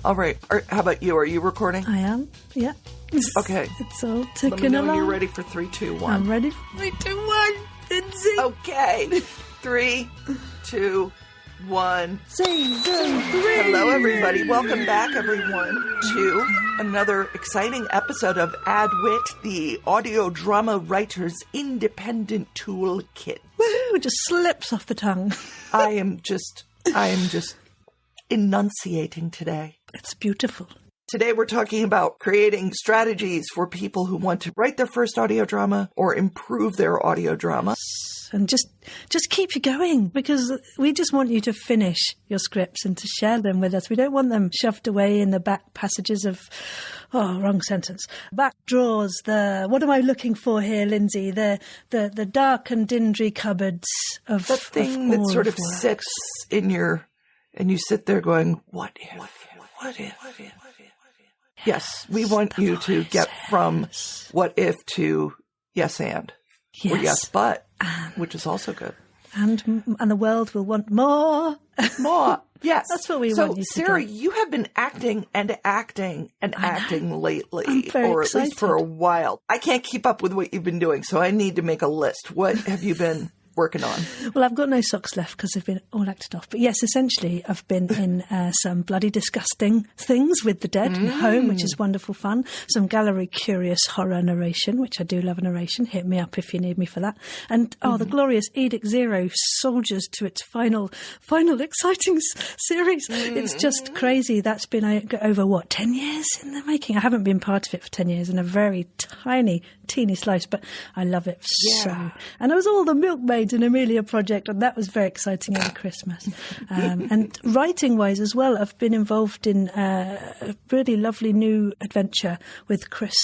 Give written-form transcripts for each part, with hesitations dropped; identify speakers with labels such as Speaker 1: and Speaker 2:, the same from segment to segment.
Speaker 1: All right. How about you? Are you recording?
Speaker 2: I am. Yeah.
Speaker 1: Okay.
Speaker 2: It's all ticking
Speaker 1: Let me know
Speaker 2: along.
Speaker 1: when you're ready for 3, 2, 1.
Speaker 2: I'm ready for 3, 2, 1. Lindsay.
Speaker 1: Okay. 3, 2, 1.
Speaker 2: Season 3.
Speaker 1: Hello, everybody. Welcome back, everyone, to another exciting episode of ADWIT, the audio drama writer's independent toolkit.
Speaker 2: Woohoo! It just slips off the tongue.
Speaker 1: I am just enunciating today.
Speaker 2: It's beautiful.
Speaker 1: Today we're talking about creating strategies for people who want to write their first audio drama or improve their audio drama.
Speaker 2: And just keep you going, because we just want you to finish your scripts and to share them with us. We don't want them shoved away in the back passages of, wrong sentence, back drawers, what am I looking for here, Lindsay? The dark and dingy cupboards of
Speaker 1: the thing that sort of sits in your, and you sit there going, what if? Yes, we want you to get from what if to yes and.
Speaker 2: Yes.
Speaker 1: Or yes but, which is also good.
Speaker 2: And the world will want more.
Speaker 1: More. Yes.
Speaker 2: That's what we
Speaker 1: so,
Speaker 2: want you to
Speaker 1: Sarah,
Speaker 2: do.
Speaker 1: you have been acting lately,
Speaker 2: I'm very
Speaker 1: or
Speaker 2: excited.
Speaker 1: at least for a while. I can't keep up with what you've been doing, so I need to make a list. What have you been working on?
Speaker 2: Well, I've got no socks left because they've been all acted off. But yes, essentially, I've been in some bloody disgusting things with the dead and home, which is wonderful fun. Some gallery curious horror narration, which I do love a narration. Hit me up if you need me for that. And the glorious Edict Zero soldiers to its final exciting series. It's just crazy. That's been over 10 years in the making. I haven't been part of it for 10 years in a very teeny slice, but I love it so. And it was all the Milkmaids and Amelia project, and that was very exciting over Christmas. And writing-wise as well, I've been involved in a really lovely new adventure with Chris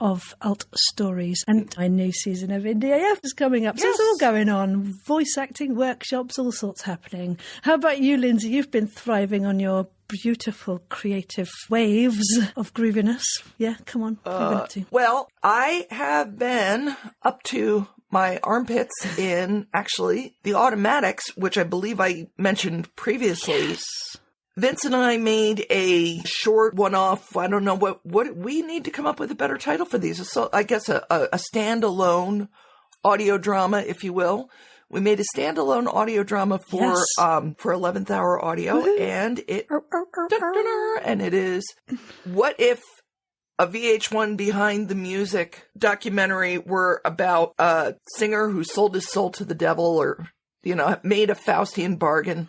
Speaker 2: of Alt Stories, and my new season of NDAF is coming up. So it's all going on. Voice acting, workshops, all sorts happening. How about you, Lindsay? You've been thriving on your beautiful creative waves of grooviness. Yeah, come on. What have you been up to?
Speaker 1: Well, I have been up to my armpits in actually the automatics, which I believe I mentioned previously.
Speaker 2: Yes.
Speaker 1: Vince and I made a short one-off. I don't know what we need to come up with a better title for these. So I guess a standalone audio drama, if you will. We made a standalone audio drama for 11th Hour Audio, and it is what if a VH1 Behind the Music documentary were about a singer who sold his soul to the devil, or made a Faustian bargain.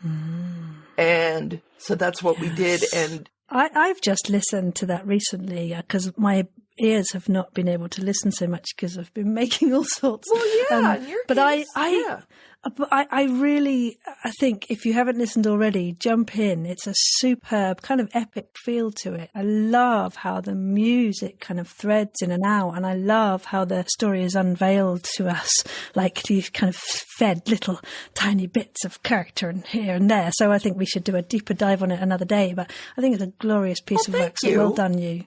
Speaker 1: And so that's what we did. And
Speaker 2: I've just listened to that recently because my ears have not been able to listen so much because I've been making all sorts.
Speaker 1: Well, yeah, in your case,
Speaker 2: I really think if you haven't listened already, jump in. It's a superb kind of epic feel to it. I love how the music kind of threads in and out, and I love how the story is unveiled to us, like these kind of fed little tiny bits of character and here and there. So I think we should do a deeper dive on it another day, but I think it's a glorious piece of work. So well done, you.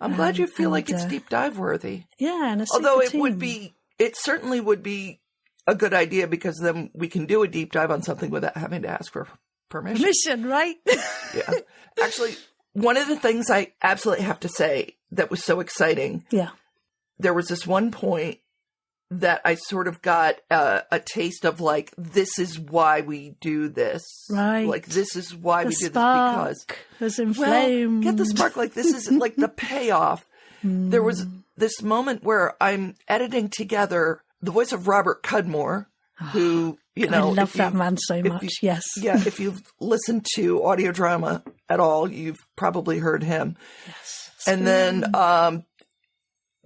Speaker 1: I'm glad you feel like it's deep dive worthy.
Speaker 2: Yeah, and
Speaker 1: although it certainly would be a good idea, because then we can do a deep dive on something without having to ask for permission.
Speaker 2: Permission, right?
Speaker 1: Yeah. Actually, one of the things I absolutely have to say that was so exciting.
Speaker 2: Yeah.
Speaker 1: There was this one point that I sort of got a taste of, like, this is why we do this.
Speaker 2: Right.
Speaker 1: Like, this is why we do this, because
Speaker 2: was inflamed.
Speaker 1: Get the spark. Like, this is like the payoff. There was this moment where I'm editing together the voice of Robert Cudmore, who, I
Speaker 2: love that man so much. Yes.
Speaker 1: Yeah. If you've listened to audio drama at all, you've probably heard him.
Speaker 2: Yes.
Speaker 1: And then,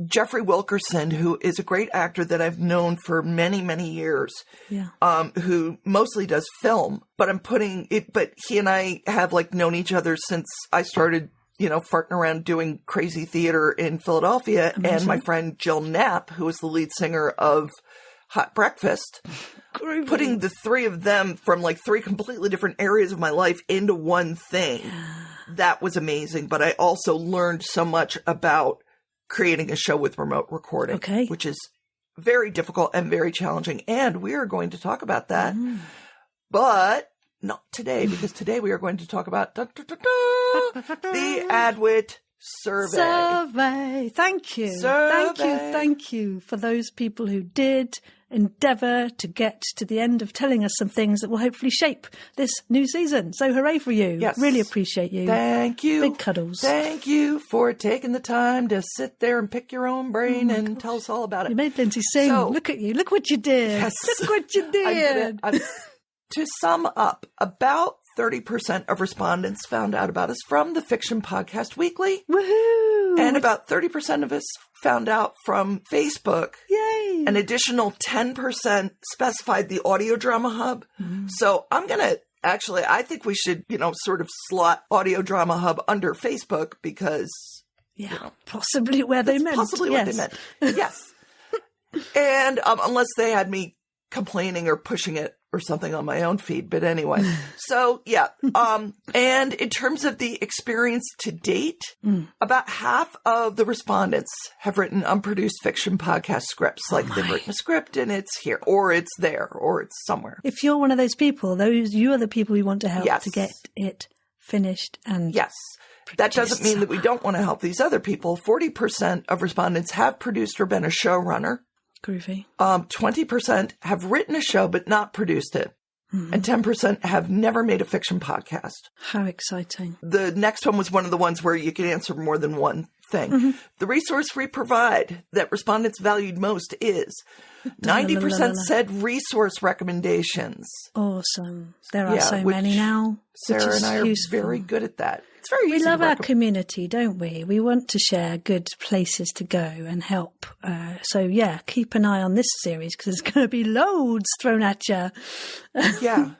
Speaker 1: Jeffrey Wilkerson, who is a great actor that I've known for many, many years.
Speaker 2: Yeah.
Speaker 1: Who mostly does film, but he and I have known each other since I started, farting around doing crazy theater in Philadelphia. Amazing. And my friend Jill Knapp, who is the lead singer of Hot Breakfast, putting the three of them from 3 completely different areas of my life into one thing. That was amazing. But I also learned so much about creating a show with remote recording, which is very difficult and very challenging. And we are going to talk about that. But not today, because today we are going to talk about The ADWIT survey.
Speaker 2: Thank you.
Speaker 1: Survey.
Speaker 2: Thank you for those people who did endeavour to get to the end of telling us some things that will hopefully shape this new season. So hooray for you.
Speaker 1: Yes.
Speaker 2: Really appreciate you.
Speaker 1: Thank you.
Speaker 2: Big cuddles.
Speaker 1: Thank you for taking the time to sit there and pick your own brain and tell us all about it.
Speaker 2: You made Lindsay sing.
Speaker 1: So-
Speaker 2: Look at you. Look what you did.
Speaker 1: Yes.
Speaker 2: Look what you did.
Speaker 1: To sum up, about 30% of respondents found out about us from the Fiction Podcast Weekly.
Speaker 2: Woohoo.
Speaker 1: And about 30% of us found out from Facebook.
Speaker 2: Yay.
Speaker 1: An additional 10% specified the Audio Drama Hub. So I'm going to actually, I think we should, sort of slot Audio Drama Hub under Facebook because,
Speaker 2: possibly where they meant.
Speaker 1: Possibly what they meant. Yes. And unless they had me complaining or pushing it or something on my own feed. But anyway, so yeah. And in terms of the experience to date, about half of the respondents have written unproduced fiction podcast scripts. Like they've written a script and it's here or it's there or it's somewhere.
Speaker 2: If you're one of those people, you are the people we want to help
Speaker 1: Yes.
Speaker 2: to get it finished and
Speaker 1: Yes. That doesn't mean that we don't want to help these other people. 40% of respondents have produced or been a showrunner.
Speaker 2: groovy.
Speaker 1: 20% have written a show but not produced it. And 10% have never made a fiction podcast.
Speaker 2: How exciting.
Speaker 1: The next one was one of the ones where you can answer more than one thing. The resource we provide that respondents valued most is 90% said resource recommendations.
Speaker 2: Awesome. There are so many now.
Speaker 1: Sarah and I are very good at that. It's very easy.
Speaker 2: We love our community, don't we? We want to share good places to go and help. So, yeah, keep an eye on this series because there's going to be loads thrown at you.
Speaker 1: Yeah.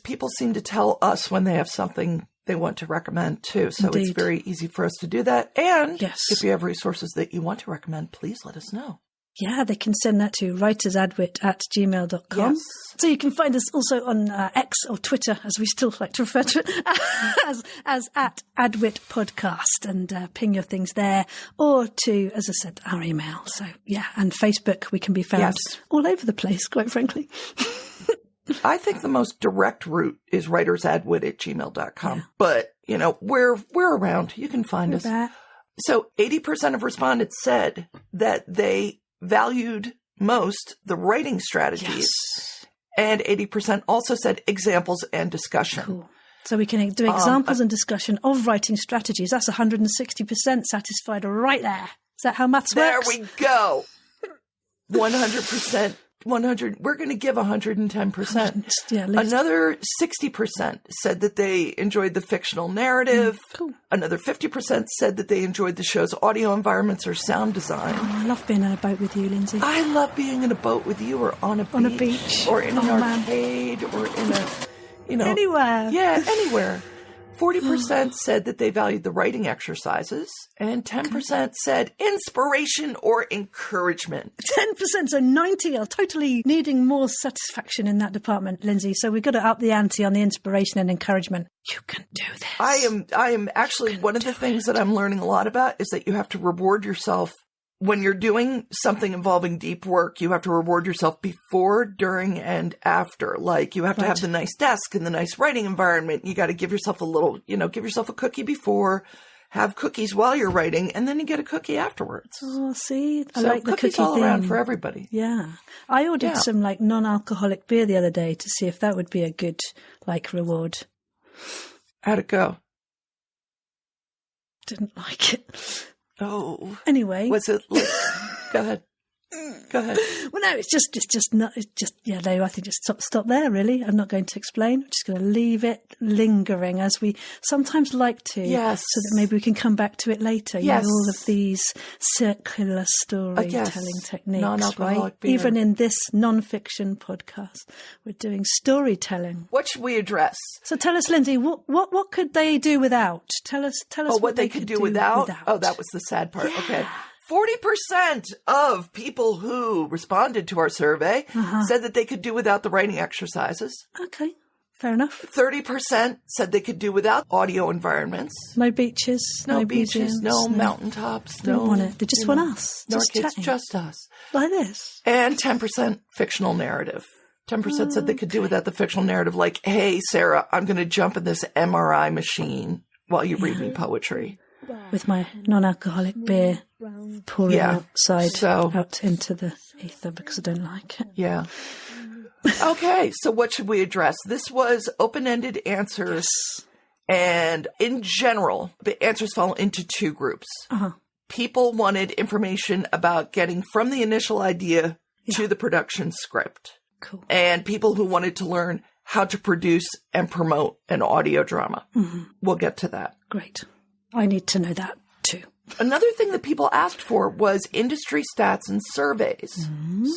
Speaker 1: People seem to tell us when they have something they want to recommend too. So
Speaker 2: Indeed.
Speaker 1: It's very easy for us to do that. And
Speaker 2: Yes.
Speaker 1: if you have resources that you want to recommend, please let us know.
Speaker 2: Yeah, they can send that to writersadwit@gmail.com.
Speaker 1: Yes.
Speaker 2: So you can find us also on X or Twitter, as we still like to refer to it, as at ADWIT Podcast, and ping your things there, or to, as I said, our email. So yeah, and Facebook, we can be found all over the place, quite frankly.
Speaker 1: I think the most direct route is writersadwit@gmail.com. Yeah. But, we're around. You can find us.
Speaker 2: There.
Speaker 1: So 80% of respondents said that they valued most the writing strategies.
Speaker 2: Yes.
Speaker 1: And 80% also said examples and discussion.
Speaker 2: Cool. So we can do examples and discussion of writing strategies. That's 160% satisfied right there. Is that how maths works?
Speaker 1: There we go. 100%. 100. We're going to give 110%.
Speaker 2: Yeah,
Speaker 1: Another 60% said that they enjoyed the fictional narrative.
Speaker 2: Cool.
Speaker 1: Another 50% said that they enjoyed the show's audio environments or sound design.
Speaker 2: Oh, I love being in a boat with you, Lindsay.
Speaker 1: I love being in a boat with you or on a beach. Or in an arcade or in a,
Speaker 2: Anywhere.
Speaker 1: Yeah, anywhere. 40% said that they valued the writing exercises, and 10% said inspiration or encouragement.
Speaker 2: 10%, so 90 are totally needing more satisfaction in that department, Lindsay. So we've got to up the ante on the inspiration and encouragement. You can do this.
Speaker 1: I am actually, one of the things that I'm learning a lot about is that you have to reward yourself. When you're doing something involving deep work, you have to reward yourself before, during, and after. Like, you have to have the nice desk and the nice writing environment. You got to give yourself a little, give yourself a cookie before, have cookies while you're writing, and then you get a cookie afterwards.
Speaker 2: Oh, see? I
Speaker 1: so
Speaker 2: like the
Speaker 1: cookies
Speaker 2: cookie
Speaker 1: all
Speaker 2: thing.
Speaker 1: Around for everybody.
Speaker 2: Yeah. I ordered some, non-alcoholic beer the other day to see if that would be a good, reward.
Speaker 1: How'd it go?
Speaker 2: Didn't like it.
Speaker 1: Oh.
Speaker 2: Anyway.
Speaker 1: Was it go ahead. Go ahead.
Speaker 2: Well, no, I think just stop there, really. I'm not going to explain. I'm just going to leave it lingering as we sometimes like to.
Speaker 1: Yes.
Speaker 2: So that maybe we can come back to it later.
Speaker 1: Yes.
Speaker 2: All of these circular storytelling techniques,
Speaker 1: non-alcoholic
Speaker 2: right?
Speaker 1: beer.
Speaker 2: Even in this non-fiction podcast, we're doing storytelling.
Speaker 1: What should we address?
Speaker 2: So tell us, Lindsay, what could they do without? Tell us
Speaker 1: what they could do without? Oh, that was the sad part. Yeah. Okay. 40% of people who responded to our survey said that they could do without the writing exercises.
Speaker 2: Okay, fair enough.
Speaker 1: 30% said they could do without audio environments.
Speaker 2: No beaches,
Speaker 1: no beaches, no mountaintops, no.
Speaker 2: Don't want it. They just want us.
Speaker 1: No,
Speaker 2: just
Speaker 1: it's
Speaker 2: chatting.
Speaker 1: just us.
Speaker 2: Like this.
Speaker 1: And 10% fictional narrative. 10% said they could do without the fictional narrative. Like, hey, Sarah, I'm going to jump in this MRI machine while you read me poetry.
Speaker 2: With my non-alcoholic beer pouring outside out into the ether because I don't like it.
Speaker 1: Yeah. Okay, so what should we address? This was open-ended answers.
Speaker 2: Yes.
Speaker 1: And in general, the answers fall into two groups. People wanted information about getting from the initial idea to the production script.
Speaker 2: Cool.
Speaker 1: And people who wanted to learn how to produce and promote an audio drama. We'll get to that.
Speaker 2: Great. I need to know that too.
Speaker 1: Another thing that people asked for was industry stats and surveys.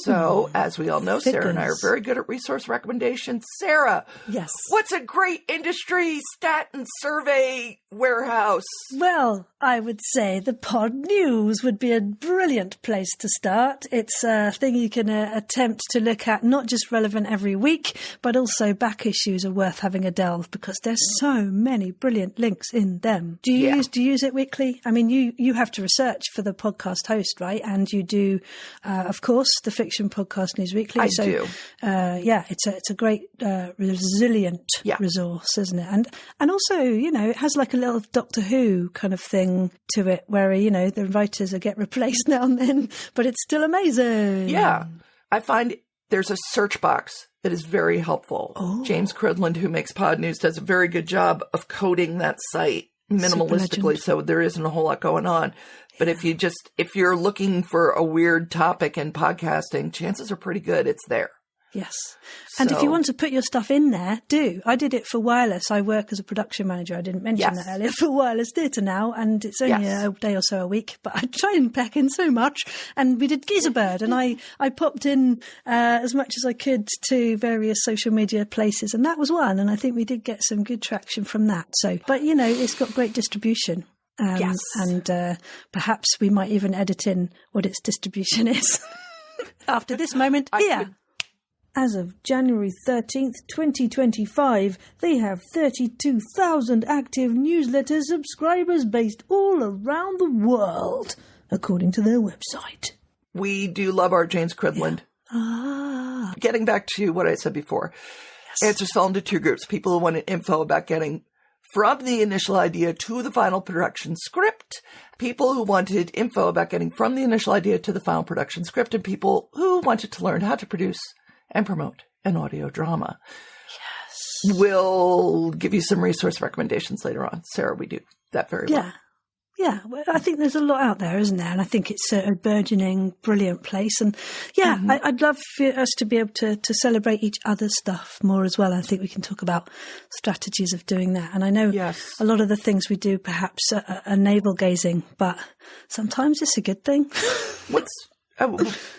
Speaker 1: So, as we all know, Sarah and I are very good at resource recommendations. Sarah,
Speaker 2: yes,
Speaker 1: what's a great industry stat and survey warehouse?
Speaker 2: Well, I would say the Pod News would be a brilliant place to start. It's a thing you can attempt to look at, not just relevant every week, but also back issues are worth having a delve because there's so many brilliant links in them. Do you use it weekly? I mean, you have to research for the podcast host, right? And you do, of course, the Fiction Podcast News Weekly.
Speaker 1: I do.
Speaker 2: It's a great resilient resource, isn't it? And also, it has like a little Doctor Who kind of thing to it where, the writers get replaced now and then, but it's still amazing.
Speaker 1: Yeah. I find there's a search box that is very helpful. James Cridland, who makes Pod News, does a very good job of coding that site minimalistically, so there isn't a whole lot going on. But if you're looking for a weird topic in podcasting, chances are pretty good it's there.
Speaker 2: Yes. And if you want to put your stuff in there, do. I did it for Wireless. I work as a production manager. I didn't mention that earlier, for Wireless Theatre now, and it's only a day or so a week, but I try and pack in so much. And we did Geezerbird, and I popped in as much as I could to various social media places, and that was one. And I think we did get some good traction from that. So, but it's got great distribution. And perhaps we might even edit in what its distribution is after this moment here. As of January 13th, 2025, they have 32,000 active newsletter subscribers based all around the world, according to their website.
Speaker 1: We do love our James Cridland.
Speaker 2: Yeah.
Speaker 1: Getting back to what I said before, answers fell into two groups. People who wanted info about getting from the initial idea to the final production script, people who wanted info about getting from the initial idea to the final production script, and people who wanted to learn how to produce and promote an audio drama. Yes. We'll give you some resource recommendations later on. Sarah, we do that very well.
Speaker 2: Yeah, well, I think there's a lot out there, isn't there? And I think it's a burgeoning, brilliant place. And I'd love for us to be able to celebrate each other's stuff more as well. I think we can talk about strategies of doing that. And I know a lot of the things we do perhaps are navel-gazing, but sometimes it's a good thing.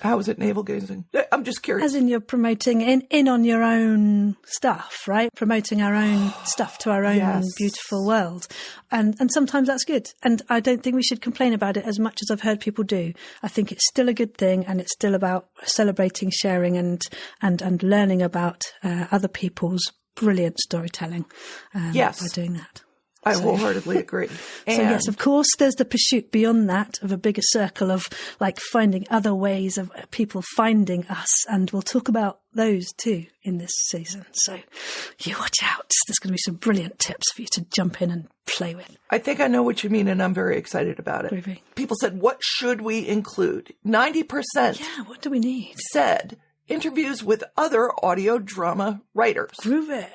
Speaker 1: How is it navel gazing? I'm just curious.
Speaker 2: As in you're promoting in on your own stuff, right? Promoting our own stuff to our own beautiful world. And sometimes that's good. And I don't think we should complain about it as much as I've heard people do. I think it's still a good thing, and it's still about celebrating, sharing and learning about other people's brilliant storytelling by doing that.
Speaker 1: I wholeheartedly agree.
Speaker 2: So yes, of course, there's the pursuit beyond that of a bigger circle of like finding other ways of people finding us. And we'll talk about those too in this season. So you watch out. There's going to be some brilliant tips for you to jump in and play with.
Speaker 1: I think I know what you mean, and I'm very excited about it.
Speaker 2: Groovy.
Speaker 1: People said, what should we include? 90%.
Speaker 2: Yeah, what do we need?
Speaker 1: Said interviews with other audio drama writers.
Speaker 2: Groovy.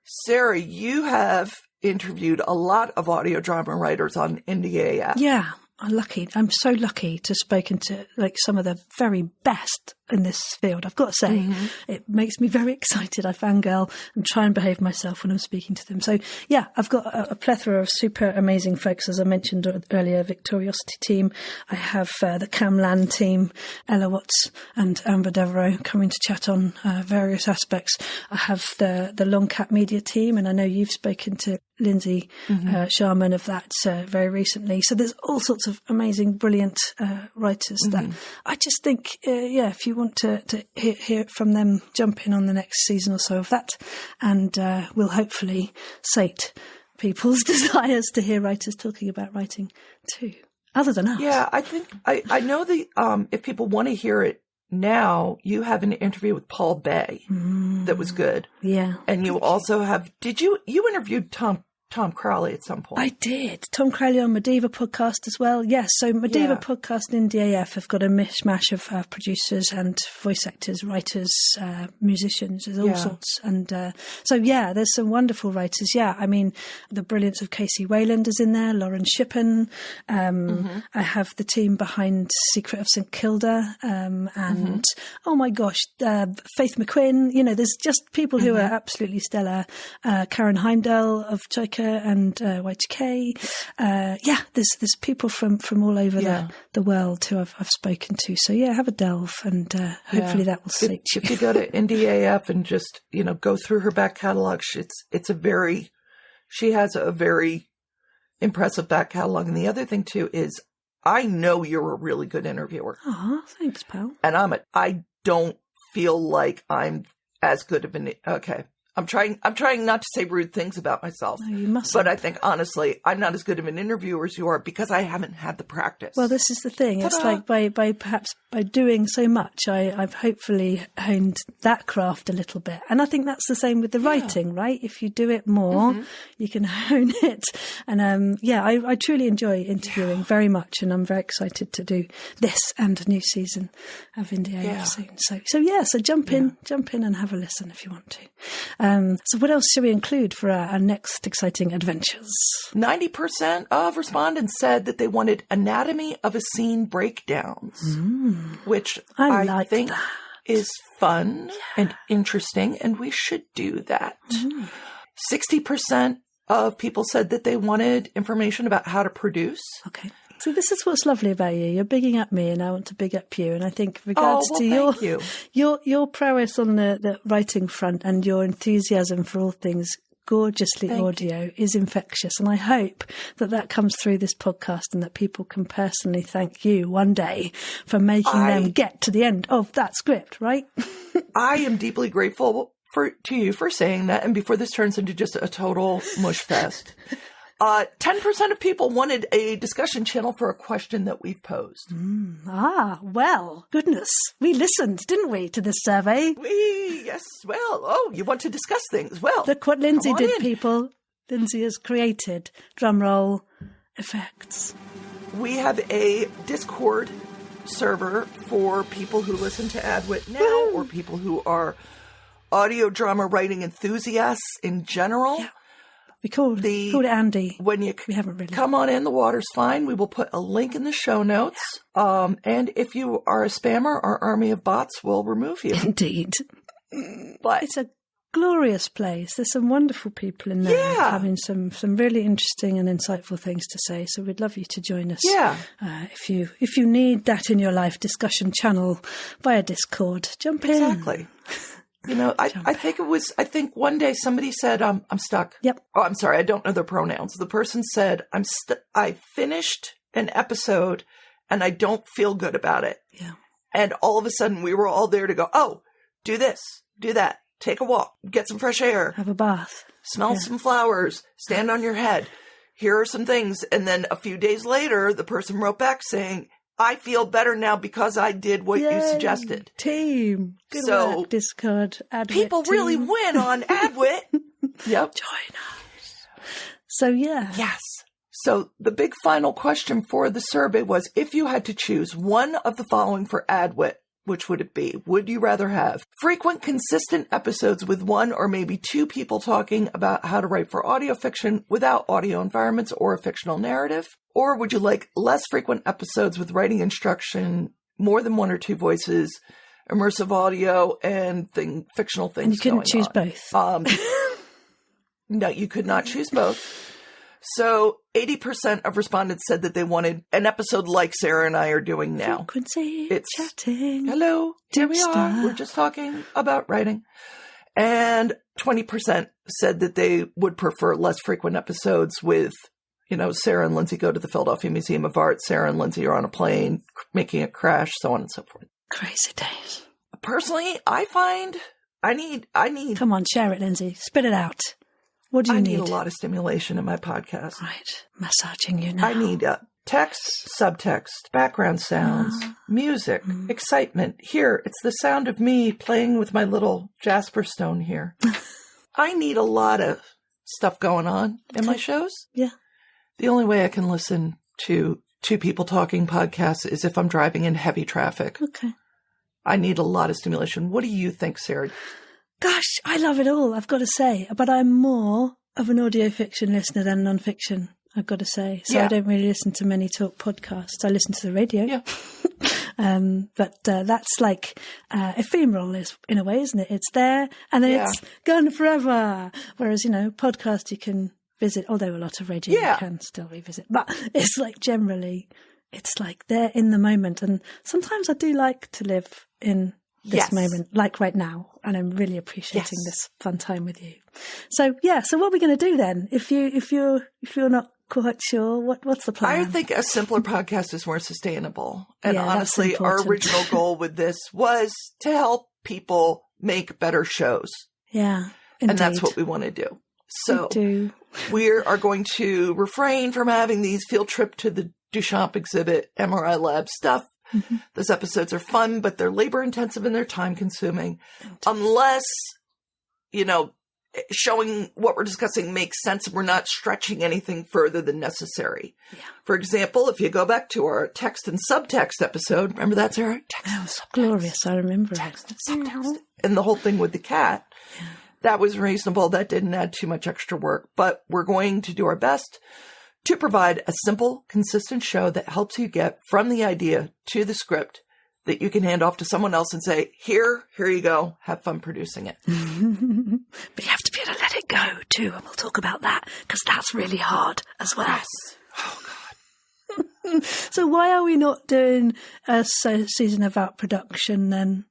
Speaker 1: Sarah, you have interviewed a lot of audio drama writers on NDAF.
Speaker 2: Yeah, I'm so lucky to have spoken to like some of the very best in this field. I've got to say, it makes me very excited. I fangirl and try and behave myself when I'm speaking to them. So yeah, I've got a plethora of super amazing folks, as I mentioned earlier, Victoriosity team. I have the Camland team, Ella Watts and Amber Devereaux coming to chat on various aspects. I have the Longcat Media team, and I know you've spoken to Lindsay Sharman of that very recently. So there's all sorts of amazing, brilliant writers that I just think, if you want to hear it from them, jump in on the next season or so of that, and we'll hopefully sate people's desires to hear writers talking about writing too, other than us.
Speaker 1: Yeah, I think I know if people want to hear it now you have an interview with Paul Bay that was good.
Speaker 2: Yeah.
Speaker 1: And you also have, you interviewed Tom Crowley at some point.
Speaker 2: I did. Tom Crowley on Mediva podcast as well. Yes. So Mediva podcast and DAF have got a mishmash of producers and voice actors, writers, musicians, there's all sorts. And there's some wonderful writers. Yeah. I mean, the brilliance of Casey Wayland is in there, Lauren Shippen. I have the team behind Secret of St. Kilda. And oh my gosh, Faith McQuinn. You know, there's just people who are absolutely stellar. Karen Heimdall of Joker and Y2K. There's people from all over the world who I've spoken to. So have a delve, and hopefully that will suit you.
Speaker 1: If you go to NDAF and just go through her back catalog, she has a very impressive back catalog. And the other thing too is, I know you're a really good interviewer.
Speaker 2: Oh, thanks, pal.
Speaker 1: And I don't feel like I'm as good of I'm trying not to say rude things about myself.
Speaker 2: No, you mustn't.
Speaker 1: But I think, honestly, I'm not as good of an interviewer as you are because I haven't had the practice.
Speaker 2: Well, this is the thing. Ta-da! It's like by doing so much, I've hopefully honed that craft a little bit. And I think that's the same with the writing, right? If you do it more, you can hone it. And I truly enjoy interviewing very much. And I'm very excited to do this and a new season of India soon. So jump in and have a listen if you want to. So what else should we include for our next exciting adventures?
Speaker 1: 90% of respondents said that they wanted anatomy of a scene breakdowns, which I think is fun and interesting, and we should do that. 60% of people said that they wanted information about how to produce.
Speaker 2: Okay. So this is what's lovely about you. You're bigging up me, and I want to big up you. And I think, regards to your prowess on the writing front and your enthusiasm for all things gorgeously audio is infectious. And I hope that comes through this podcast, and that people can personally thank you one day for making them get to the end of that script. Right?
Speaker 1: I am deeply grateful to you for saying that. And before this turns into just a total mush fest. 10% of people wanted a discussion channel for a question that we've posed.
Speaker 2: Well, goodness. We listened, didn't we, to this survey?
Speaker 1: Yes, well, you want to discuss things. Well,
Speaker 2: look what Lindsay did, people. Lindsay has created, drumroll, effects.
Speaker 1: We have a Discord server for people who listen to ADWIT now, or people who are audio drama writing enthusiasts in general. Yeah.
Speaker 2: We called it Andy.
Speaker 1: When you
Speaker 2: we haven't really
Speaker 1: come on in, the water's fine. We will put a link in the show notes. Yeah. And if you are a spammer, our army of bots will remove you.
Speaker 2: Indeed.
Speaker 1: But
Speaker 2: it's a glorious place. There's some wonderful people in there having some really interesting and insightful things to say. So we'd love you to join us.
Speaker 1: Yeah.
Speaker 2: If you need that in your life, discussion channel via Discord, jump in.
Speaker 1: Exactly. I think one day somebody said, I'm stuck.
Speaker 2: Yep.
Speaker 1: Oh, I'm sorry. I don't know their pronouns. The person said, I finished an episode and I don't feel good about it.
Speaker 2: Yeah.
Speaker 1: And all of a sudden we were all there to go, oh, do this, do that, take a walk, get some fresh air.
Speaker 2: Have a bath.
Speaker 1: Smell some flowers, stand on your head. Here are some things. And then a few days later, the person wrote back saying, I feel better now because I did what you suggested.
Speaker 2: Team. Good work, Discord. ADWIT
Speaker 1: people
Speaker 2: team.
Speaker 1: really win on ADWIT. Yep.
Speaker 2: Join us. So,
Speaker 1: Yes. So the big final question for the survey was, if you had to choose one of the following for ADWIT, which would it be? Would you rather have frequent, consistent episodes with one or maybe two people talking about how to write for audio fiction without audio environments or a fictional narrative? Or would you like less frequent episodes with writing instruction, more than one or two voices, immersive audio, and fictional things?
Speaker 2: And you couldn't choose both.
Speaker 1: No, you could not choose both. So 80% of respondents said that they wanted an episode like Sarah and I are doing now.
Speaker 2: Frequency, chatting.
Speaker 1: Hello, here we are. We're just talking about writing. And 20% said that they would prefer less frequent episodes with, Sarah and Lindsay go to the Philadelphia Museum of Art. Sarah and Lindsay are on a plane, making it crash, so on and so forth.
Speaker 2: Crazy days.
Speaker 1: Personally, I find I need.
Speaker 2: Come on, share it, Lindsay. Spit it out. What do you need?
Speaker 1: I need a lot of stimulation in my podcast.
Speaker 2: Right. Massaging you now.
Speaker 1: I need Text, subtext, background sounds, music, excitement. Here, it's the sound of me playing with my little Jasper stone here. I need a lot of stuff going on in my shows.
Speaker 2: Yeah.
Speaker 1: The only way I can listen to two people talking podcasts is if I'm driving in heavy traffic.
Speaker 2: Okay.
Speaker 1: I need a lot of stimulation. What do you think, Sarah?
Speaker 2: Gosh, I love it all, I've got to say. But I'm more of an audio fiction listener than non-fiction, I've got to say. So I don't really listen to many talk podcasts. I listen to the radio.
Speaker 1: Yeah.
Speaker 2: But that's like ephemeral in a way, isn't it? It's there and then it's gone forever. Whereas, podcast you can visit, although a lot of radio you can still revisit. But it's like generally, it's like they're in the moment. And sometimes I do like to live in this moment, like right now. And I'm really appreciating this fun time with you. So, so what are we going to do then? If you're not quite sure, what's the plan?
Speaker 1: I think a simpler podcast is more sustainable. And honestly, our original goal with this was to help people make better shows.
Speaker 2: Yeah.
Speaker 1: Indeed. And that's what we want to do. So we are going to refrain from having these field trip to the Duchamp exhibit, MRI lab stuff. Mm-hmm. Those episodes are fun, but they're labor intensive and they're time consuming. Unless, showing what we're discussing makes sense and we're not stretching anything further than necessary. Yeah. For example, if you go back to our text and subtext episode, remember that, Sarah?
Speaker 2: That was glorious. I remember
Speaker 1: text and subtext. And the whole thing with the cat. Yeah. That was reasonable. That didn't add too much extra work, but we're going to do our best to provide a simple, consistent show that helps you get from the idea to the script that you can hand off to someone else and say, here you go, have fun producing it.
Speaker 2: But you have to be able to let it go too, and we'll talk about that, because that's really hard as well.
Speaker 1: Yes. Oh, God.
Speaker 2: So why are we not doing a season about production then?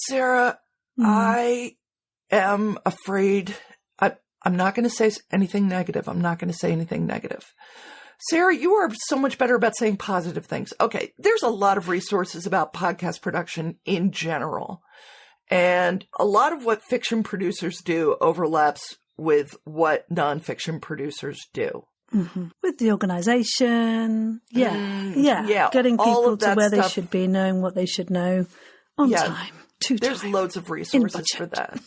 Speaker 1: Sarah, I am afraid... I'm not going to say anything negative. Sarah, you are so much better about saying positive things. Okay, there's a lot of resources about podcast production in general. And a lot of what fiction producers do overlaps with what nonfiction producers do.
Speaker 2: Mm-hmm. With the organization. Getting people to where they should be, knowing what they should know on time.
Speaker 1: There's loads of resources for that.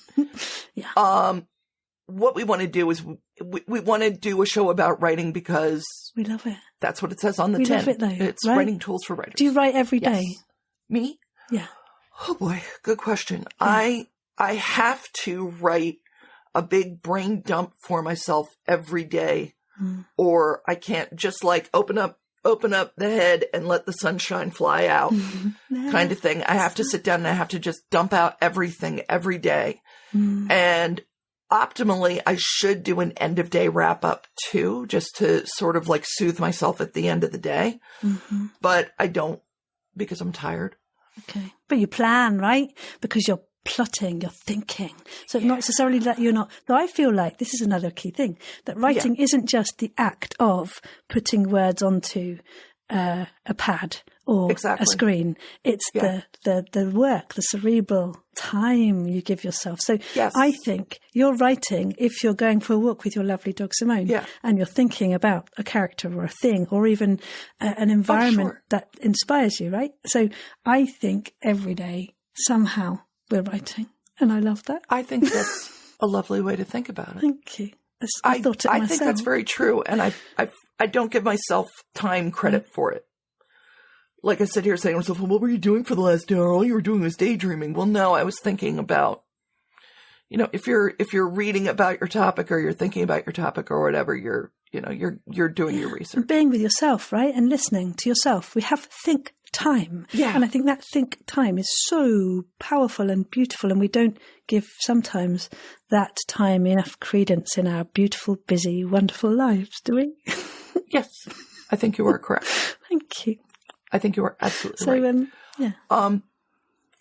Speaker 1: What we want to do is we want to do a show about writing because
Speaker 2: we love it.
Speaker 1: That's what it says on the tin.
Speaker 2: We love it though.
Speaker 1: It's writing tools for writers.
Speaker 2: Do you write every day?
Speaker 1: Me?
Speaker 2: Yeah.
Speaker 1: Oh boy, good question. Yeah. I have to write a big brain dump for myself every day, or I can't just like open up the head and let the sunshine fly out kind of thing. I have to sit down and I have to just dump out everything every day. And optimally, I should do an end of day wrap up too, just to sort of like soothe myself at the end of the day. Mm-hmm. But I don't, because I'm tired.
Speaker 2: Okay. But you plan, right? Because you're plotting, you're thinking. So not necessarily that you're not, though I feel like this is another key thing, that writing isn't just the act of putting words onto a pad or a screen. It's the work, the cerebral time you give yourself. So I think you're writing if you're going for a walk with your lovely dog Simone and you're thinking about a character or a thing or even an environment that inspires you, right? So I think every day somehow we're writing, and I love that.
Speaker 1: I think that's a lovely way to think about it.
Speaker 2: Thank you. I thought it myself.
Speaker 1: I think that's very true, and I don't give myself time credit for it. Like I sit here saying to myself, well, what were you doing for the last hour? All you were doing was daydreaming. Well, no, I was thinking about, if you're reading about your topic or you're thinking about your topic or whatever, you're doing your research.
Speaker 2: Being with yourself, right? And listening to yourself. We have think time. Yeah. And I think that think time is so powerful and beautiful, and we don't give sometimes that time enough credence in our beautiful, busy, wonderful lives, do we?
Speaker 1: Yes. I think you are correct.
Speaker 2: Thank you.
Speaker 1: I think you are absolutely right.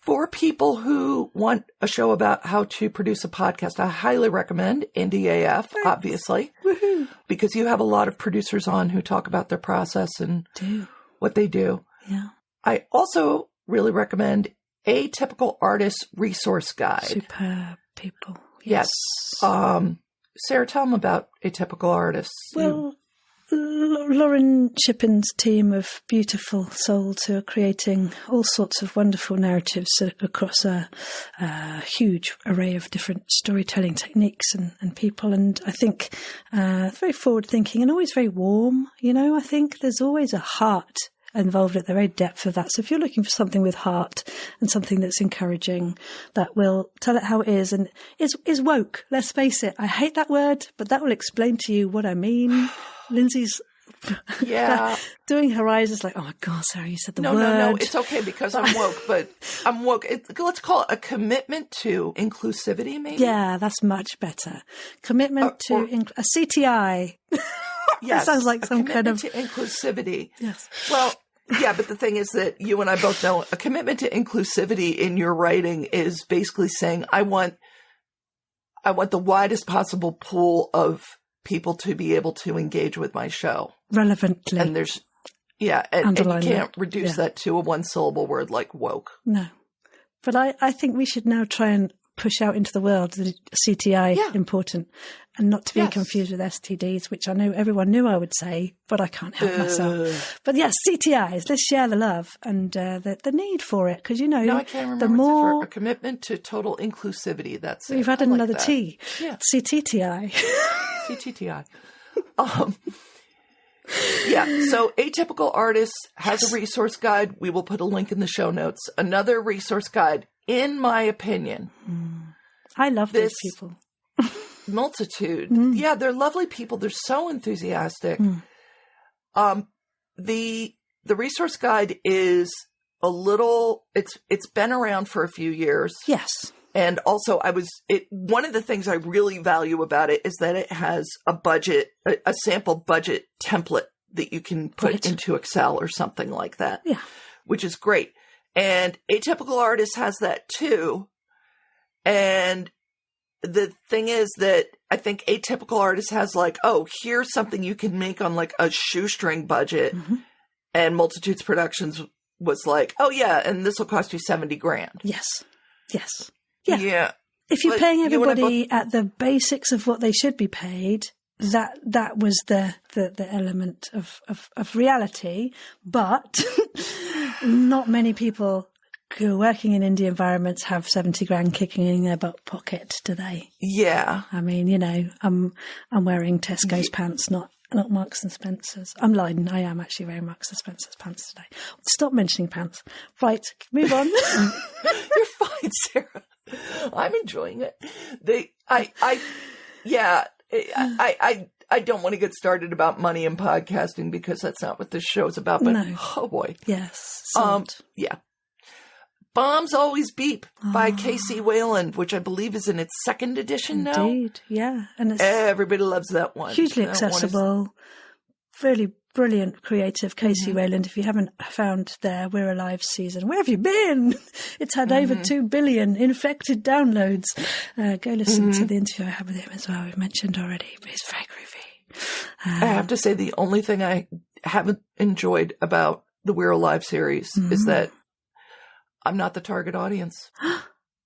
Speaker 1: For people who want a show about how to produce a podcast, I highly recommend NDAF, obviously, because you have a lot of producers on who talk about their process and what they do.
Speaker 2: Yeah.
Speaker 1: I also really recommend Atypical Artist Resource Guide.
Speaker 2: Superb people.
Speaker 1: Yes. Sarah, tell them about Atypical Artists.
Speaker 2: Well, Lauren Shippin's team of beautiful souls who are creating all sorts of wonderful narratives across a huge array of different storytelling techniques and people. And I think very forward-thinking and always very warm. I think there's always a heart involved at the very depth of that. So if you're looking for something with heart and something that's encouraging, that will tell it how it is and is woke. Let's face it. I hate that word, but that will explain to you what I mean. Lindsay's doing her eyes. It's like, oh my God, Sarah, you said the word.
Speaker 1: No, it's okay because I'm woke, but I'm woke. Let's call it a commitment to inclusivity, maybe?
Speaker 2: Yeah, that's much better. Commitment to a CTI.
Speaker 1: Yes,
Speaker 2: that sounds like some kind of
Speaker 1: to inclusivity.
Speaker 2: Yes.
Speaker 1: Well, yeah, but the thing is that you and I both know a commitment to inclusivity in your writing is basically saying, I want the widest possible pool of people to be able to engage with my show
Speaker 2: relevantly.
Speaker 1: And there's, and you can't reduce that to a one syllable word like woke.
Speaker 2: No, but I think we should now try and push out into the world the CTI important and not to be confused with STDs, which I know everyone knew I would say, but I can't help myself. But yes, CTIs, let's share the love and the need for it because,
Speaker 1: no, I can't remember
Speaker 2: the more...
Speaker 1: a commitment to total inclusivity. That's
Speaker 2: We've
Speaker 1: it.
Speaker 2: added another
Speaker 1: that.
Speaker 2: T.
Speaker 1: Yeah.
Speaker 2: CTTI.
Speaker 1: CTTI. So Atypical Artists has a resource guide. We will put a link in the show notes. Another resource guide, in my opinion.
Speaker 2: I love these people.
Speaker 1: Multitude. Yeah, they're lovely people. They're so enthusiastic. The resource guide is a little, it's been around for a few years.
Speaker 2: Yes.
Speaker 1: And also one of the things I really value about it is that it has a sample budget template that you can put into Excel or something like that.
Speaker 2: Yeah. Which
Speaker 1: is great. And Atypical Artists has that too. And the thing is that I think Atypical Artists has like, oh, here's something you can make on like a shoestring budget. And Multitudes Productions was like, oh yeah, and this will cost you $70,000.
Speaker 2: Yes.
Speaker 1: Yeah.
Speaker 2: If you're paying everybody at the basics of what they should be paid, that was the element of reality. But not many people who are working in indie environments have $70,000 kicking in their butt pocket, do they?
Speaker 1: Yeah.
Speaker 2: I mean, I'm wearing Tesco's pants, not Marks and Spencer's. I'm lying. I am actually wearing Marks and Spencer's pants today. Stop mentioning pants. Right, move on.
Speaker 1: You're fine, Sarah. I'm enjoying it. I don't want to get started about money and podcasting because that's not what this show's about. But oh boy,
Speaker 2: yes.
Speaker 1: Yeah. Bombs Always Beep by Casey Wayland, which I believe is in its second edition now.
Speaker 2: Indeed, yeah. And it's
Speaker 1: everybody loves that one.
Speaker 2: Hugely accessible, really brilliant, creative Casey Wayland. If you haven't found their We're Alive season, where have you been? It's had over 2 billion infected downloads. Go listen to the interview I had with him as well. We've mentioned already, but it's very groovy.
Speaker 1: I have to say the only thing I haven't enjoyed about the We're Alive series is that I'm not the target audience.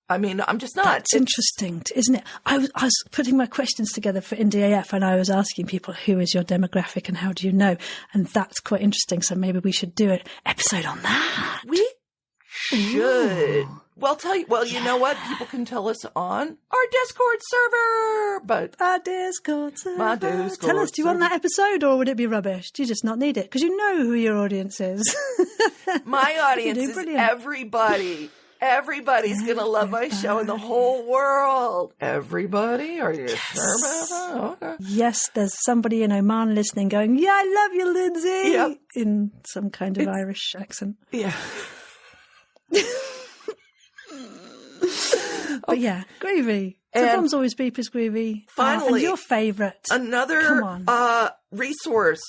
Speaker 1: I mean, I'm just not.
Speaker 2: That's interesting, isn't it? I was putting my questions together for Indie AF and I was asking people, who is your demographic and how do you know? And that's quite interesting. So maybe we should do an episode on that.
Speaker 1: We should. Well, you know what? People can tell us on our Discord server, but
Speaker 2: our Discord server.
Speaker 1: My Discord
Speaker 2: Tell us, do you want that episode or would it be rubbish? Do you just not need it? Because you know who your audience is.
Speaker 1: My audience is everybody. Everybody's going to love my show in the whole world. Everybody? Are you sure about that? Okay.
Speaker 2: Yes, there's somebody in Oman listening going, yeah, I love you, Lindsay. Yep. In some kind of Irish accent.
Speaker 1: Yeah.
Speaker 2: But yeah, groovy. So Bombs Always Beep is groovy.
Speaker 1: Finally.
Speaker 2: And your favourite.
Speaker 1: Another resource.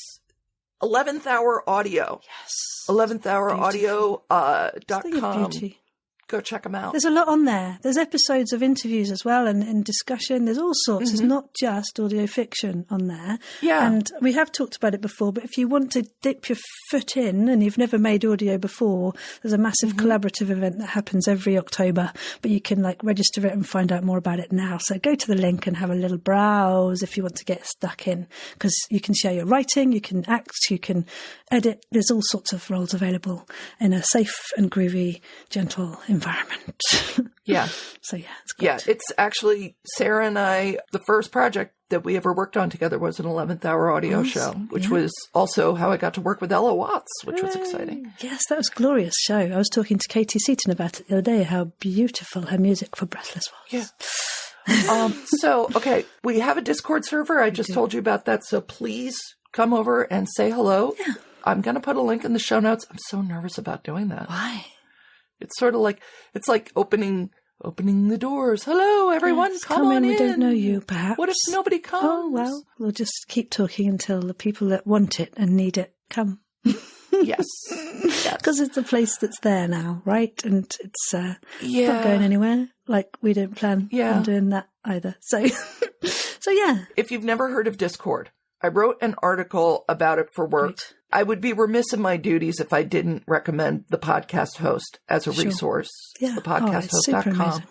Speaker 1: 11th Hour Audio.
Speaker 2: Yes.
Speaker 1: 11thHourAudio.com.
Speaker 2: Beauty.
Speaker 1: Go check them out.
Speaker 2: There's a lot on there. There's episodes of interviews as well and discussion. There's all sorts. It's not just audio fiction on there.
Speaker 1: Yeah.
Speaker 2: And we have talked about it before, but if you want to dip your foot in and you've never made audio before, there's a massive collaborative event that happens every October, but you can register it and find out more about it now. So go to the link and have a little browse if you want to get stuck in, because you can share your writing, you can act, you can edit. There's all sorts of roles available in a safe and groovy, gentle environment.
Speaker 1: Yeah.
Speaker 2: So yeah, it's good.
Speaker 1: Yeah, it's actually Sarah and I, the first project that we ever worked on together was an 11th hour audio show, which was also how I got to work with Ella Watts, which was exciting.
Speaker 2: Yes, that was a glorious show. I was talking to Katie Seaton about it the other day, how beautiful her music for Breathless was.
Speaker 1: Yeah. So, okay, we have a Discord server. I just told you about that. So please come over and say hello.
Speaker 2: Yeah.
Speaker 1: I'm going to put a link in the show notes. I'm so nervous about doing that.
Speaker 2: Why?
Speaker 1: It's sort of like, it's like opening the doors. Hello, everyone.
Speaker 2: Yes,
Speaker 1: come on in.
Speaker 2: We don't know you, perhaps.
Speaker 1: What if nobody comes?
Speaker 2: Oh, well, we'll just keep talking until the people that want it and need it come.
Speaker 1: Yes.
Speaker 2: Because it's a place that's there now, right? And it's not
Speaker 1: Yeah.
Speaker 2: going anywhere. Like, we don't plan on doing that either. So yeah.
Speaker 1: If you've never heard of Discord, I wrote an article about it for work.
Speaker 2: Right.
Speaker 1: I would be remiss in my duties if I didn't recommend the podcast host as a resource.
Speaker 2: Yeah.
Speaker 1: Thepodcasthost.com.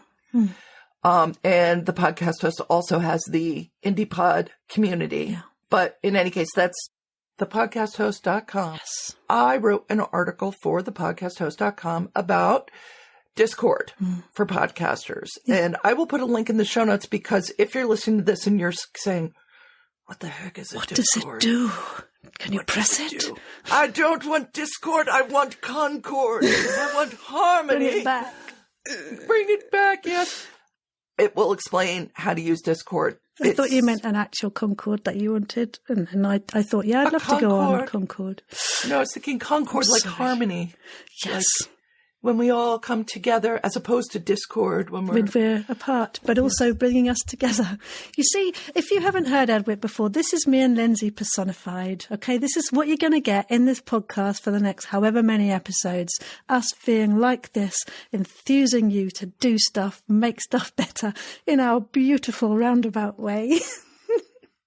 Speaker 1: And the podcast host also has the IndiePod community.
Speaker 2: Yeah.
Speaker 1: But in any case, that's thepodcasthost.com.
Speaker 2: Yes.
Speaker 1: I wrote an article for thepodcasthost.com about Discord for podcasters. Yeah. And I will put a link in the show notes, because if you're listening to this and you're saying, what the heck is a Discord?
Speaker 2: What does it do? Can you press it?
Speaker 1: I don't want Discord. I want Concord. I want harmony.
Speaker 2: Bring it back.
Speaker 1: Bring it back, yes. It will explain how to use Discord.
Speaker 2: I thought you meant an actual Concord that you wanted. And I thought, I'd love to go on a Concord.
Speaker 1: No, I was thinking Concord like harmony.
Speaker 2: Yes.
Speaker 1: Like when we all come together, as opposed to Discord when
Speaker 2: we're apart, but also bringing us together. You see, if you haven't heard ADWIT before, this is me and Lindsay personified. Okay, this is what you're going to get in this podcast for the next however many episodes. Us being like this, enthusing you to do stuff, make stuff better in our beautiful roundabout way.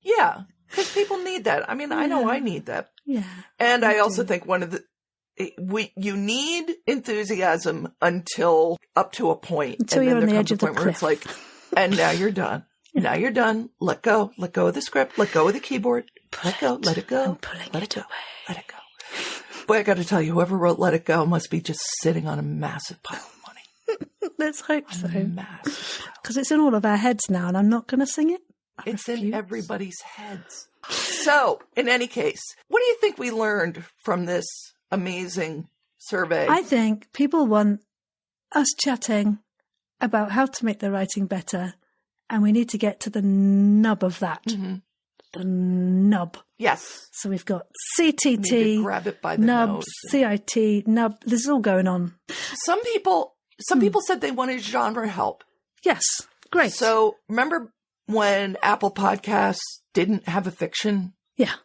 Speaker 1: Yeah, because people need that. I mean, I know I need that.
Speaker 2: Yeah.
Speaker 1: And I also think you need enthusiasm until up to a point.
Speaker 2: Until
Speaker 1: and
Speaker 2: you're
Speaker 1: then
Speaker 2: on
Speaker 1: there
Speaker 2: the
Speaker 1: comes
Speaker 2: edge of
Speaker 1: a point
Speaker 2: the
Speaker 1: where it's like, and now you're done. Now you're done. Let go. Let go of the script. Let go of the keyboard. Let go. Let it go.
Speaker 2: I'm pulling
Speaker 1: let
Speaker 2: it away.
Speaker 1: Let it go. Boy, I got to tell you, whoever wrote Let It Go must be just sitting on a massive pile of money.
Speaker 2: Let's hope so.
Speaker 1: Massive pile.
Speaker 2: Because it's in all of our heads now, and I'm not going to sing it.
Speaker 1: It's in everybody's heads. So, in any case, what do you think we learned from this amazing survey?
Speaker 2: I think people want us chatting about how to make their writing better, and we need to get to the nub of that. Mm-hmm. The nub.
Speaker 1: Yes.
Speaker 2: So we've got CTT,
Speaker 1: need to grab it by the
Speaker 2: nub,
Speaker 1: nose.
Speaker 2: CIT, nub. This is all going on.
Speaker 1: Some people said they wanted genre help.
Speaker 2: Yes. Great.
Speaker 1: So remember when Apple Podcasts didn't have a fiction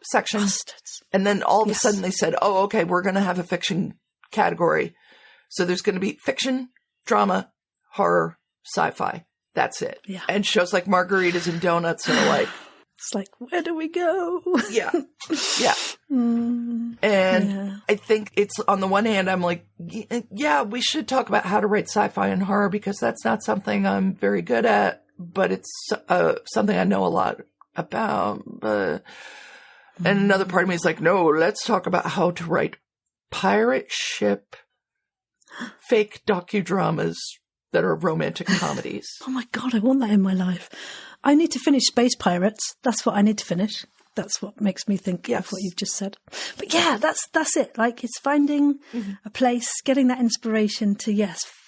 Speaker 1: section?
Speaker 2: Bastards.
Speaker 1: And then all of a sudden they said, oh, okay, we're going to have a fiction category. So there's going to be fiction, drama, horror, sci-fi. That's it.
Speaker 2: Yeah.
Speaker 1: And shows like Margaritas and Donuts are like,
Speaker 2: it's like, where do we go?
Speaker 1: Yeah. Yeah. And I think it's, on the one hand, I'm like, yeah, we should talk about how to write sci-fi and horror, because that's not something I'm very good at, but it's something I know a lot about. And another part of me is like, no, let's talk about how to write pirate ship fake docudramas that are romantic comedies.
Speaker 2: Oh my God, I want that in my life. I need to finish Space Pirates. That's what I need to finish. That's what makes me think of what you've just said. But yeah, that's it. Like, it's finding a place, getting that inspiration to,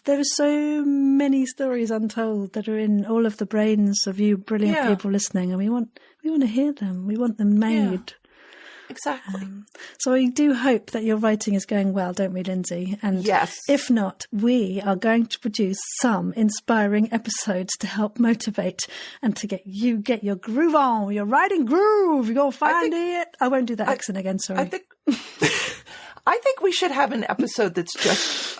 Speaker 2: there are so many stories untold that are in all of the brains of you brilliant people listening, and we want to hear them. We want them made.
Speaker 1: Yeah. Exactly.
Speaker 2: So we do hope that your writing is going well, don't we, Lindsay? And if not, we are going to produce some inspiring episodes to help motivate and to get your groove on, your writing groove. You're going to find it. I won't do that accent again, sorry.
Speaker 1: I think we should have an episode that's just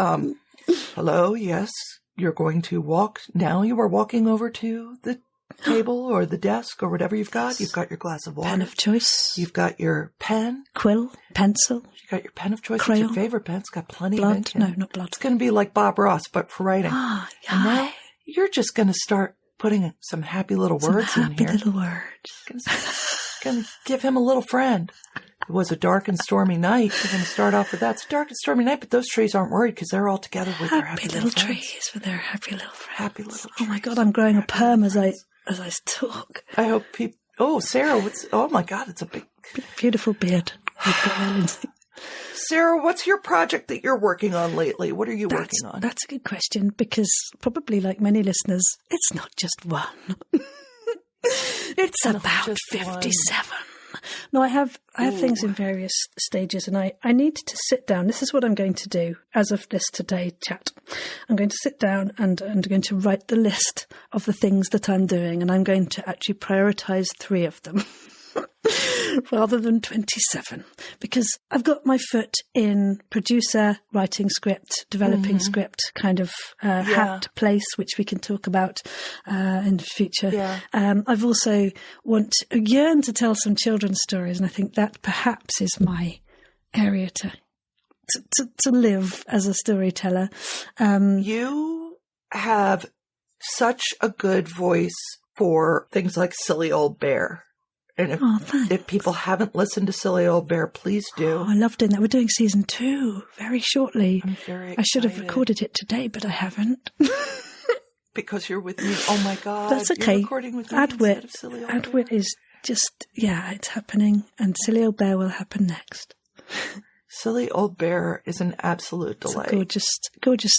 Speaker 1: Hello, yes. You're going to walk. Now you are walking over to the table or the desk or whatever you've got. You've got your glass of water.
Speaker 2: Pen of choice.
Speaker 1: You've got your pen.
Speaker 2: Quill. Pencil.
Speaker 1: You've got your pen of choice.
Speaker 2: Crayon.
Speaker 1: What's your favorite pen? It's got plenty
Speaker 2: Blood.
Speaker 1: of ink in
Speaker 2: No,
Speaker 1: it.
Speaker 2: not blood.
Speaker 1: It's going to be like Bob Ross, but for writing.
Speaker 2: Ah,
Speaker 1: And now you're just going to start putting some happy little words in here.
Speaker 2: Happy little words.
Speaker 1: Going to give him a little friend. It was a dark and stormy night. We're going to start off with that. It's a dark and stormy night, but those trees aren't worried because they're all together with their happy little friends.
Speaker 2: trees with their happy little friends.
Speaker 1: Happy little
Speaker 2: Oh my
Speaker 1: trees.
Speaker 2: God, I'm growing a perm as I talk.
Speaker 1: I hope people... Oh, Sarah, oh my God, it's a big...
Speaker 2: Beautiful beard. You've got there, Lindsay.
Speaker 1: Sarah, what's your project that you're working on lately? What are you working on?
Speaker 2: That's a good question because probably like many listeners, it's not just one. It's about
Speaker 1: just
Speaker 2: 57. No, I have things in various stages and I need to sit down. This is what I'm going to do as of this today chat. I'm going to sit down and I'm going to write the list of the things that I'm doing and I'm going to actually prioritize 3 of them. Rather than 27, because I've got my foot in producer, writing script, developing script kind of hat place, which we can talk about in the future.
Speaker 1: Yeah.
Speaker 2: I've also yearn to tell some children's stories, and I think that perhaps is my area to live as a storyteller.
Speaker 1: You have such a good voice for things like Silly Old Bear. And if people haven't listened to Silly Old Bear, please do.
Speaker 2: Oh, I love doing that. We're doing season 2 very shortly.
Speaker 1: I'm very excited.
Speaker 2: I should have recorded it today, but I haven't.
Speaker 1: Because you're with me. Oh my God.
Speaker 2: That's okay.
Speaker 1: You're recording with me instead of Silly Old Bear.
Speaker 2: ADWIT is just, it's happening. And Silly Old Bear will happen next.
Speaker 1: Silly Old Bear is an absolute delight.
Speaker 2: Gorgeous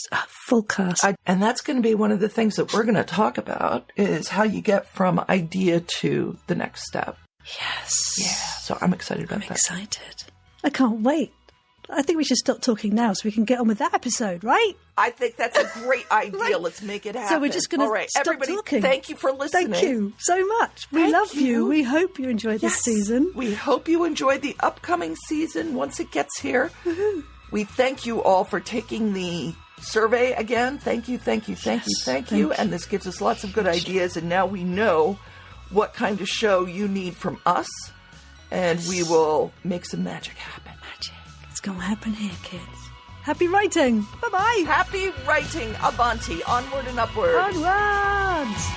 Speaker 2: full cast.
Speaker 1: And that's going to be one of the things that we're going to talk about is how you get from idea to the next step.
Speaker 2: Yes.
Speaker 1: Yeah. So I'm excited about that.
Speaker 2: I'm excited. I can't wait. I think we should stop talking now so we can get on with that episode, right?
Speaker 1: I think that's a great idea. Right. Let's make it happen.
Speaker 2: So we're just going to stop
Speaker 1: everybody,
Speaker 2: talking.
Speaker 1: Thank you for listening.
Speaker 2: Thank you so much. We love you. We hope you enjoyed this season.
Speaker 1: We hope you enjoyed the upcoming season once it gets here.
Speaker 2: Woohoo.
Speaker 1: We thank you all for taking the survey again. Thank you. And this gives us lots of good ideas. And now we know what kind of show you need from us. And we will make some magic happen.
Speaker 2: It's going to happen here, kids. Happy writing. Bye-bye.
Speaker 1: Happy writing. Avanti. Onward and upward.
Speaker 2: Onwards.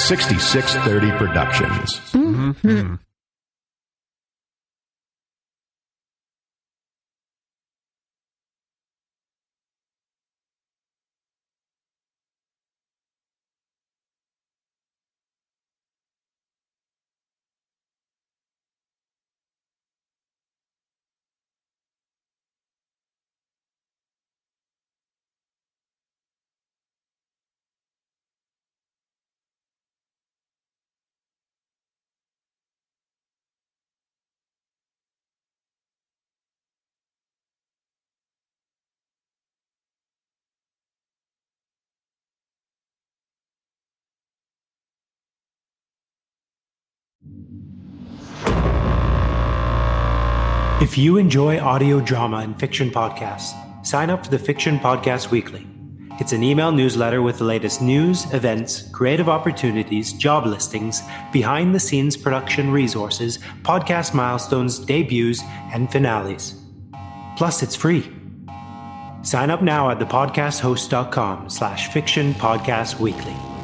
Speaker 3: $66.30 Productions. Mm-hmm.
Speaker 4: If you enjoy audio drama and fiction podcasts, sign up for the Fiction Podcast Weekly. It's an email newsletter with the latest news, events, creative opportunities, job listings, behind-the-scenes production resources, podcast milestones, debuts, and finales. Plus, it's free. Sign up now at thepodcasthost.com/fictionpodcastweekly.